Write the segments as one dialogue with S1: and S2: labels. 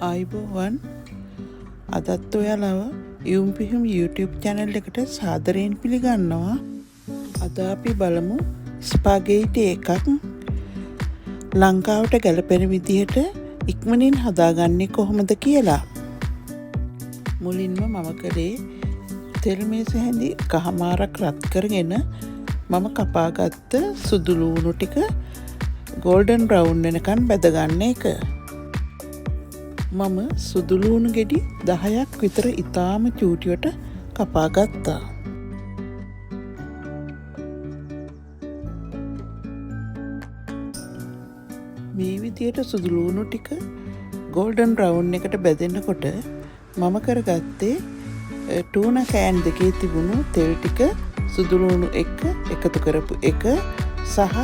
S1: ආයිබෝවන් අදත් ඔයාලව යුම්පිහුම් YouTube channel එකට සාදරයෙන් පිළිගන්නවා. අද අපි බලමු ස්පාගෙටි එකක් ලංකාවට ගැලපෙන විදිහට ඉක්මනින් හදාගන්නේ කොහොමද කියලා. මුලින්ම මම කළේ තෙල් මේස හැඳි කහමාරක් රත් කරගෙන මම කපාගත්ත සුදු ලූණු ටික golden brown වෙනකන් බැදගන්න එක. මම සුදු ලූණු ගෙඩි 10ක් විතර ඉතාම චූටියට කපා ගත්තා. මේ විදියට සුදු ලූණු ටික golden brown එකට බැදෙනකොට මම කරගත්තේ tuna කෑන් දෙකේ තිබුණු තෙල් ටික සුදු ලූණු එක්ක එකතු කරපු එක සහ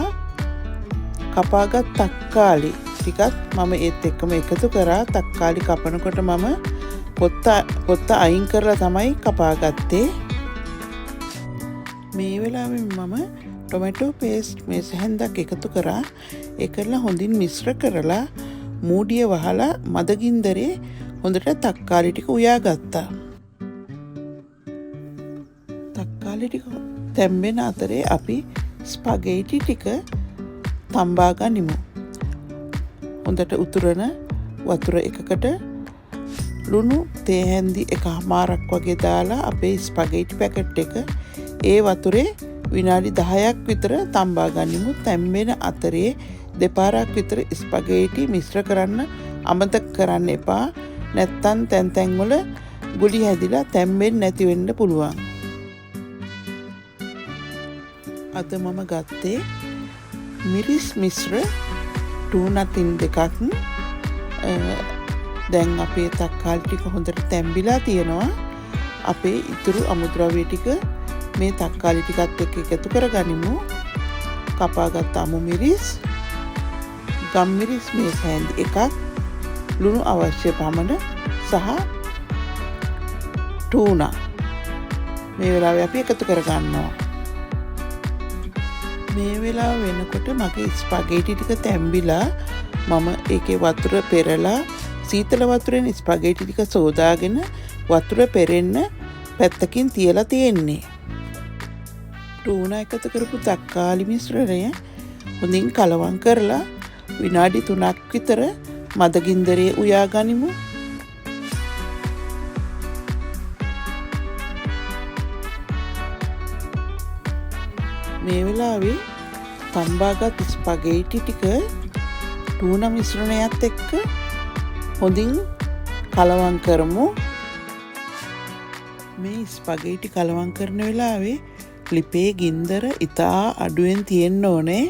S1: කපාගත් තක්කාලි ටිකත් මම ඒත් එක්කම එකතු කරා. තක්කාලි කපනකොට මම පොත්ත අයින් කරලා තමයි කපාගත්තේ. මේ වෙලාවේ මම ටොමැටෝ පේස්ට් මේස හැන්දක් එකතු කරා. ඒ කරලා හොඳින් මිශ්‍ර කරලා මූඩිය වහලා මද ගින්දරේ හොඳට තක්කාලි ටික උයා ගත්තා. තක්කාලි ටික තැම්බෙන අතරේ අපි ස්පැගේටි ටික තම්බා ගනිමු. හොඳට උතුරන වතුර එකකට ලුණු තේ හැන්දි එකමාරක් වගේ දාලා අපේ ස්පැගේටි පැකට් එක ඒ වතුරේ විනාඩි 10ක් විතර තම්බා ගනිමු. තැම්බෙන අතරේ දෙපාරක් විතර ස්පැගේටි මිශ්‍ර කරන්න අමතක කරන්න එපා. නැත්තම් තැන් තැන් වල ගුලි හැදිලා තැම්බෙන්නේ නැති වෙන්න පුළුවන්. අද මම ගත්තේ මිරිස් මිශ්‍ර tuna tin දෙකක්. දැන් අපේ තක්කාලි ටික හොඳට තැම්බිලා තියෙනවා. අපේ ඉතුරු අමුද්‍රව්‍ය ටික මේ තක්කාලි ටිකත් එක්ක එකතු කරගනිමු. කපාගත් අමු මිරිස්, ගම් මිරිස් මේස හැන්දි එකක්, ලුණු අවශ්‍ය පමණ සහ tuna මේ වෙලාවේ අපි එකතු කරගන්නවා. මේ වෙලාව වෙනකොට මගේ ස්පැගේටි ටික තැම්බිලා මම ඒකේ වතුර පෙරලා සීතල වතුරෙන් ස්පැගේටි ටික සෝදාගෙන වතුර පෙරෙන්න පැත්තකින් තියලා තියෙන්නේ. tuna එකතු කරපු තක්කාලි මිශ්‍රණය හොඳින් කලවම් කරලා විනාඩි 3ක් විතර මද ගින්දරේ උයා ගනිමු. මේ වෙලාවේ තම්බාගත් ස්පැගේටි ටික tuna මිශ්‍රණයත් එක්ක හොඳින් කලවම් කරමු. මේ ස්පැගේටි කලවම් කරන වෙලාවේ ලිපේ ගින්දර ඉතා අඩුවෙන් තියෙන්න ඕනේ.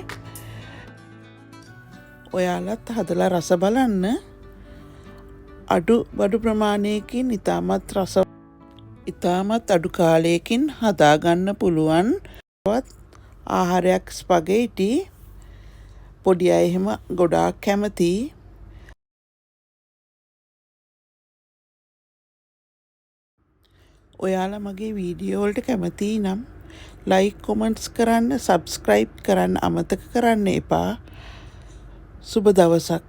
S1: ඔයාලත් හදලා රස බලන්න. බඩු ප්‍රමාණයකින් ඉතාමත් අඩු කාලයකින් හදාගන්න පුළුවන් ආහාරයක් ස්පැගේටි. පොඩි අය එහෙම ගොඩාක් කැමති. ඔයාලා මගේ වීඩියෝ වලට කැමති නම් ලයික් කොමන්ට්ස් කරන්න, සබ්ස්ක්‍රයිබ් කරන්න අමතක කරන්න එපා. සුබ දවසක්.